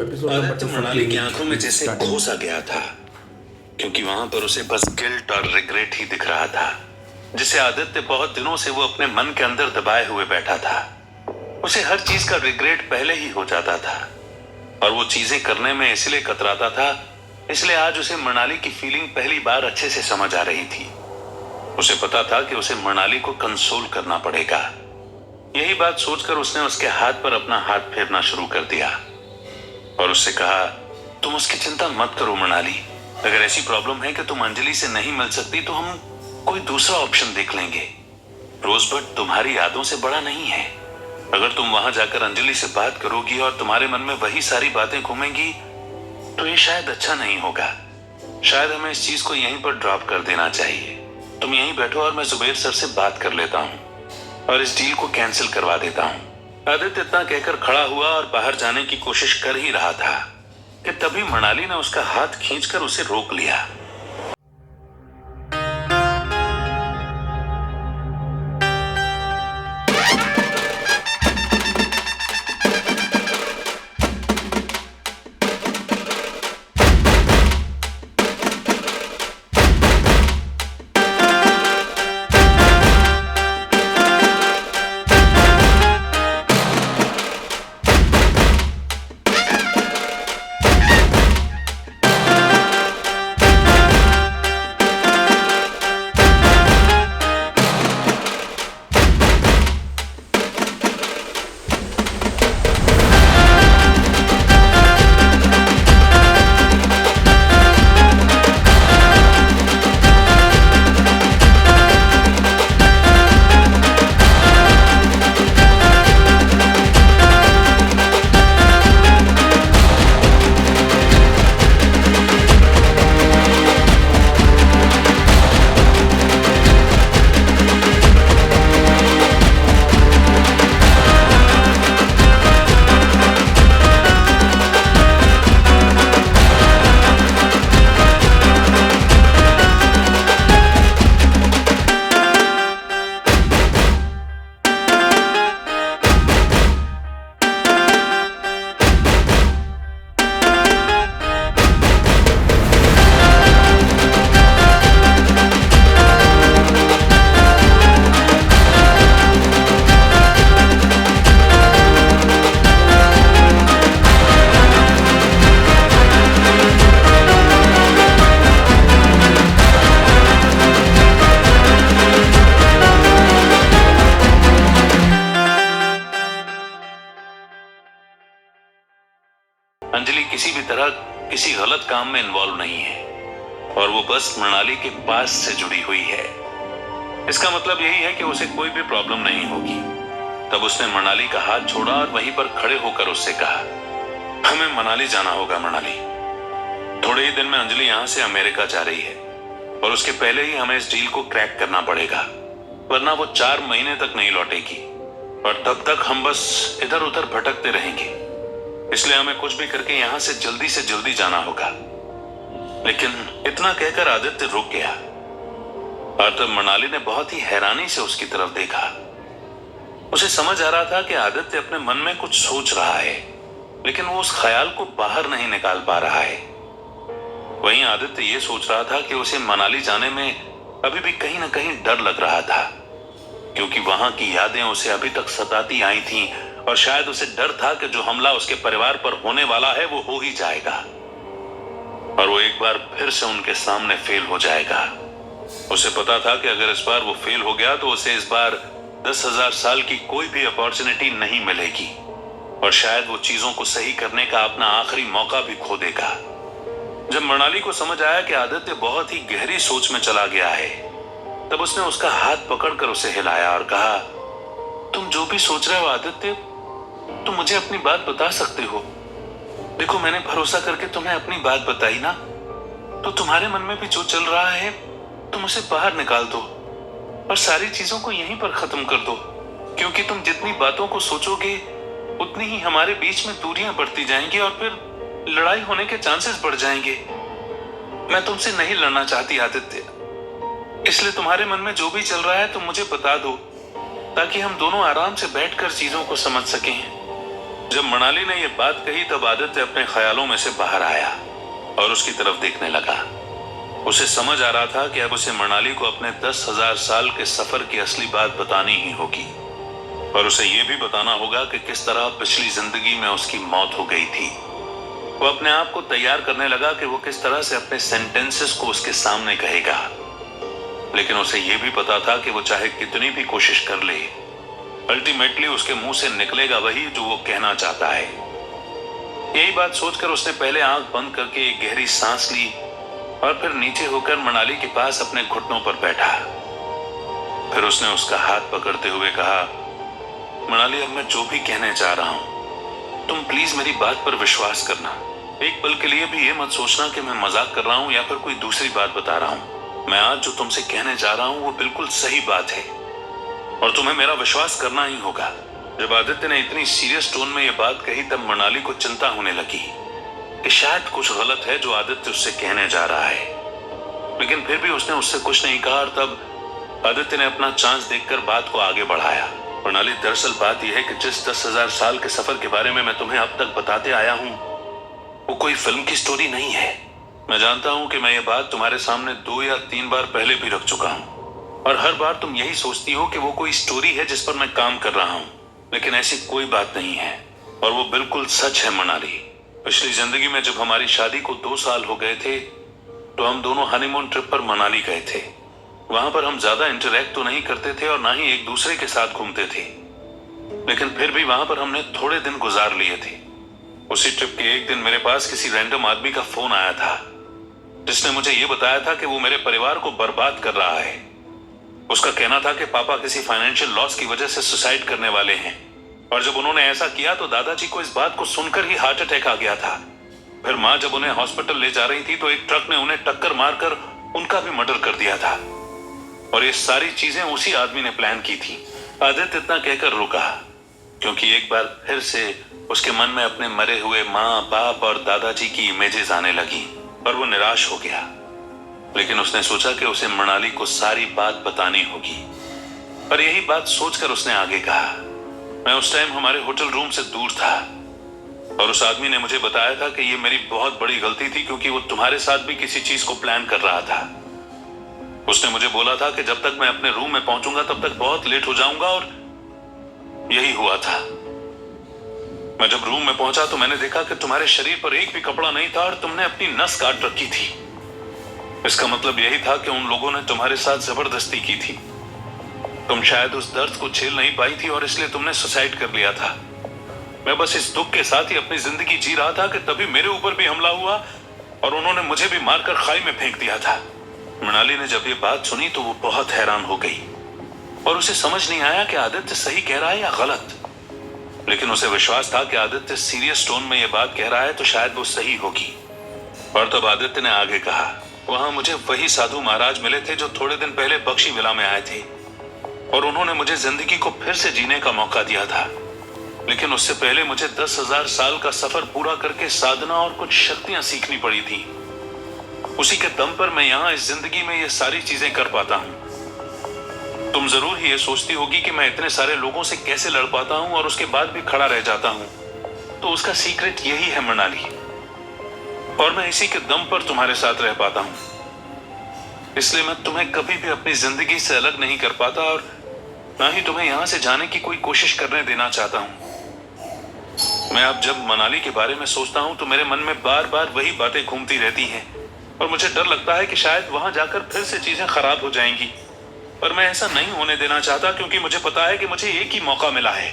आदित्य मनाली की आंखों में जैसे घोसा गया था, क्योंकि वहां पर उसे बस गिल्ट और रिग्रेट ही दिख रहा था, जिसे आदित्य बहुत दिनों से वो अपने मन के अंदर दबाए हुए बैठा था। उसे हर चीज का रिग्रेट पहले ही हो जाता था और वो चीजें करने में इसलिए कतराता था, इसलिए आज उसे मनाली की फीलिंग पहली बार अच्छे से समझ आ रही थी। उसे पता था कि उसे मनाली को कंसोल करना पड़ेगा। यही बात सोचकर उसने उसके हाथ पर अपना हाथ फेरना शुरू कर दिया और उससे कहा, तुम उसकी चिंता मत करो मनाली। अगर ऐसी प्रॉब्लम है कि तुम अंजलि से नहीं मिल सकती तो हम कोई दूसरा ऑप्शन देख लेंगे। रोजबट तुम्हारी यादों से बड़ा नहीं है। अगर तुम वहां जाकर अंजलि से बात करोगी और तुम्हारे मन में वही सारी बातें घूमेंगी तो ये शायद अच्छा नहीं होगा। शायद हमें इस चीज को यहीं पर ड्रॉप कर देना चाहिए। तुम यहीं बैठो और मैं जुबैर सर से बात कर लेता हूँ और इस डील को कैंसिल करवा देता हूँ। आदित्य इतना कहकर खड़ा हुआ और बाहर जाने की कोशिश कर ही रहा था कि तभी मनाली ने उसका हाथ खींचकर उसे रोक लिया। अंजलि किसी भी तरह किसी गलत काम में इन्वॉल्व नहीं है और वो बस मनाली के पास से जुड़ी हुई है। इसका मतलब यही है कि उसे कोई भी प्रॉब्लम नहीं होगी। तब उसने मनाली का हाथ छोड़ा और वहीं पर खड़े होकर उससे कहा, हमें मनाली जाना होगा मनाली। थोड़े ही दिन में अंजलि यहां से अमेरिका जा रही है और उसके पहले ही हमें इस डील को क्रैक करना पड़ेगा, वरना वो 4 महीने तक नहीं लौटेगी और तब तक हम बस इधर उधर भटकते रहेंगे। इसलिए हमें कुछ भी करके यहां से जल्दी जाना होगा। लेकिन इतना कहकर आदित्य रुक गया और तब मनाली ने बहुत ही हैरानी से उसकी तरफ देखा। उसे समझ आ रहा था कि आदित्य अपने मन में कुछ सोच रहा है, लेकिन वो उस ख्याल को बाहर नहीं निकाल पा रहा है। वहीं आदित्य ये सोच रहा था कि उसे मनाली जाने में अभी भी कहीं ना कहीं डर लग रहा था, क्योंकि वहां की यादें उसे अभी तक सताती आई थीं और शायद उसे डर था कि जो हमला उसके परिवार पर होने वाला है वो हो ही जाएगा और वो एक बार फिर से उनके सामने फेल हो जाएगा। उसे पता था कि अगर इस बार वो फेल हो गया तो उसे इस बार 10,000 साल की कोई भी अपॉर्चुनिटी नहीं मिलेगी और शायद वो चीजों को सही करने का अपना आखिरी मौका भी खो देगा। जब मनाली को समझ आया कि आदित्य बहुत ही गहरी सोच में चला गया है, तब उसने उसका हाथ पकड़कर उसे हिलाया और कहा, तुम जो भी सोच रहे हो आदित्य, तुम मुझे अपनी बात बता सकते हो। देखो, मैंने भरोसा करके तुम्हें अपनी बात बताई ना, तो तुम्हारे मन में भी जो चल रहा है तुम उसे बाहर निकाल दो और सारी चीजों को यहीं पर खत्म कर दो, क्योंकि तुम जितनी बातों को सोचोगे उतनी ही हमारे बीच में दूरियां बढ़ती जाएंगी और फिर लड़ाई होने के चांसेस बढ़ जाएंगे। मैं तुमसे नहीं लड़ना चाहती आदित्य, इसलिए तुम्हारे मन में जो भी चल रहा है तुम मुझे बता दो, ताकि हम दोनों आराम से बैठकर चीजों को समझ सकें। जब मनाली ने यह बात कही तब आदित्य अपने ख्यालों में से बाहर आया और उसकी तरफ देखने लगा। उसे समझ आ रहा था कि अब उसे मनाली को अपने 10,000 साल के सफर की असली बात बतानी ही होगी और उसे यह भी बताना होगा कि किस तरह पिछली जिंदगी में उसकी मौत हो गई थी। वो अपने आप को तैयार करने लगा कि वो किस तरह से अपने सेंटेंसेस को उसके सामने कहेगा, लेकिन उसे यह भी पता था कि वो चाहे कितनी भी कोशिश कर ले, अल्टीमेटली उसके मुंह से निकलेगा वही जो वो कहना चाहता है। यही बात सोचकर उसने पहले आंख बंद करके एक गहरी सांस ली और फिर नीचे होकर मनाली के पास अपने घुटनों पर बैठा। फिर उसने उसका हाथ पकड़ते हुए कहा, मनाली, अब मैं जो भी कहने जा रहा हूं, तुम प्लीज मेरी बात पर विश्वास करना। एक पल के लिए भी ये मत सोचना कि मैं मजाक कर रहा हूं या फिर कोई दूसरी बात बता रहा हूं। मैं आज जो तुमसे कहने जा रहा हूं वो बिल्कुल सही बात है और तुम्हें मेरा विश्वास करना ही होगा। जब आदित्य ने इतनी सीरियस टोन में ये बात कही तब मनाली को चिंता होने लगी कि शायद कुछ गलत है जो आदित्य उससे कहने जा रहा है, लेकिन फिर भी उसने उससे कुछ नहीं कहा और तब आदित्य ने अपना चांस देखकर बात को आगे बढ़ाया। मनाली, दरअसल बात यह है कि जिस 10,000 साल के सफर के बारे में मैं तुम्हें अब तक बताते आया हूं वो कोई फिल्म की स्टोरी नहीं है। मैं जानता हूं कि मैं ये बात तुम्हारे सामने 2 या 3 बार पहले भी रख चुका हूं और हर बार तुम यही सोचती हो कि वो कोई स्टोरी है जिस पर मैं काम कर रहा हूं, लेकिन ऐसी कोई बात नहीं है और वो बिल्कुल सच है। मनाली, पिछली जिंदगी में जब हमारी शादी को 2 साल हो गए थे तो हम दोनों हनीमून ट्रिप पर मनाली गए थे। वहां पर हम ज्यादा इंटरेक्ट तो नहीं करते थे और ना ही एक दूसरे के साथ घूमते थे, लेकिन फिर भी वहां पर हमने थोड़े दिन गुजार लिए थे। उसी ट्रिप के एक दिन मेरे पास किसी रैंडम आदमी का फोन आया था जिसने मुझे यह बताया था कि वो मेरे परिवार को बर्बाद कर रहा है। उसका कहना था कि पापा किसी फाइनेंशियल लॉस की वजह से सुसाइड करने वाले हैं और जब उन्होंने ऐसा किया तो दादाजी को इस बात को सुनकर ही हार्ट अटैक आ गया था। फिर माँ जब उन्हें हॉस्पिटल ले जा रही थी तो एक ट्रक ने उन्हें टक्कर मारकर उनका भी मर्डर कर दिया था और ये सारी चीजें उसी आदमी ने प्लान की थी। आदित्य इतना कहकर रुका क्योंकि एक बार फिर से उसके मन में अपने मरे हुए माँ, बाप और दादाजी की इमेजेस आने लगी और वो निराश हो गया। लेकिन उसने सोचा कि उसे मनाली को सारी बात बतानी होगी और यही बात सोचकर उसने आगे कहा, मैं उस टाइम हमारे होटल रूम से दूर था और उस आदमी ने मुझे बताया था कि ये मेरी बहुत बड़ी गलती थी क्योंकि वो तुम्हारे साथ भी किसी चीज को प्लान कर रहा था। उसने मुझे बोला था कि जब तक मैं अपने रूम में पहुंचूंगा तब तक बहुत लेट हो जाऊंगा और यही हुआ था। मैं जब रूम में पहुंचा तो मैंने देखा कि तुम्हारे शरीर पर एक भी कपड़ा नहीं था और तुमने अपनी नस काट रखी थी। इसका मतलब यही था कि उन लोगों ने तुम्हारे साथ जबरदस्ती की थी। तुम शायद उस दर्द को झेल नहीं पाई थी और इसलिए तुमने सुसाइड कर लिया था। मैं बस इस दुख के साथ ही अपनी जिंदगी जी रहा था कि तभी मेरे ऊपर भी हमला हुआ और उन्होंने मुझे भी मारकर खाई में फेंक दिया था। मनाली ने जब ये बात सुनी तो वो बहुत हैरान हो गई और उसे समझ नहीं आया कि आदित्य सही कह रहा है या गलत, लेकिन उसे विश्वास था कि आदित्य सीरियस टोन में ये बात कह रहा है तो शायद वो सही होगी। और तब आदित्य ने आगे कहा, वहां मुझे वही साधु महाराज मिले थे जो थोड़े दिन पहले बख्शी विला में आए थे और उन्होंने मुझे जिंदगी को फिर से जीने का मौका दिया था, लेकिन उससे पहले मुझे 10,000 साल का सफर पूरा करके साधना और कुछ शक्तियां सीखनी पड़ी थी। उसी के दम पर मैं यहाँ इस जिंदगी में ये सारी चीजें कर पाता हूँ। तुम जरूर ही ये सोचती होगी कि मैं इतने सारे लोगों से कैसे लड़ पाता हूँ और उसके बाद भी खड़ा रह जाता हूँ, तो उसका सीक्रेट यही है मनाली, और मैं इसी के दम पर तुम्हारे साथ रह पाता हूँ। इसलिए मैं तुम्हें कभी भी अपनी जिंदगी से अलग नहीं कर पाता और ना ही तुम्हें यहाँ से जाने की कोई कोशिश करने देना चाहता हूँ। मैं अब जब मनाली के बारे में सोचता हूँ तो मेरे मन में बार बार वही बातें घूमती रहती हैं और मुझे डर लगता है कि शायद वहां जाकर फिर से चीजें खराब हो जाएंगी, पर मैं ऐसा नहीं होने देना चाहता क्योंकि मुझे पता है कि मुझे एक ही मौका मिला है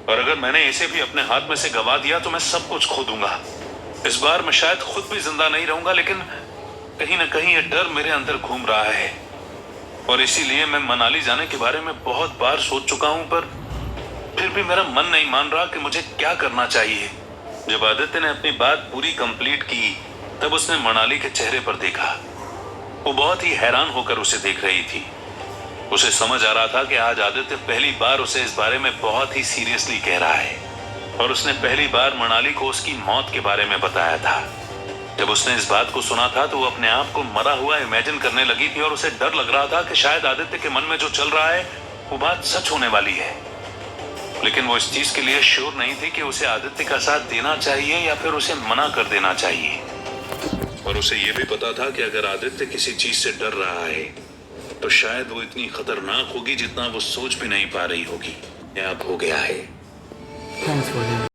और अगर मैंने इसे भी अपने हाथ में से गवा दिया तो मैं सब कुछ खो दूंगा। इस बार मैं शायद खुद भी जिंदा नहीं रहूंगा, लेकिन कहीं ना कहीं ये डर मेरे अंदर घूम रहा है और इसीलिए मैं मनाली जाने के बारे में बहुत बार सोच चुका हूं, पर फिर भी मेरा मन नहीं मान रहा कि मुझे क्या करना चाहिए। जब आदित्य ने अपनी बात पूरी कंप्लीट की तब उसने मनाली के चेहरे पर देखा। वो बहुत ही हैरान होकर उसे देख रही थी। उसे समझ आ रहा था कि आज आदित्य पहली बार उसे इस बारे में बहुत ही सीरियसली कह रहा है और उसने पहली बार मनाली को उसकी मौत के बारे में बताया था। जब उसने इस बात को सुना था तो वो अपने आप को मरा हुआ इमेजिन करने लगी थी और उसे डर लग रहा था कि शायद आदित्य के मन में जो चल रहा है वो बात सच होने वाली है। लेकिन वो इस चीज के लिए श्योर नहीं थी कि उसे आदित्य का साथ देना चाहिए या फिर उसे मना कर देना चाहिए। और उसे यह भी पता था कि अगर आदित्य किसी चीज से डर रहा है तो शायद वो इतनी खतरनाक होगी जितना वो सोच भी नहीं पा रही होगी। अब हो गया है। Thanks for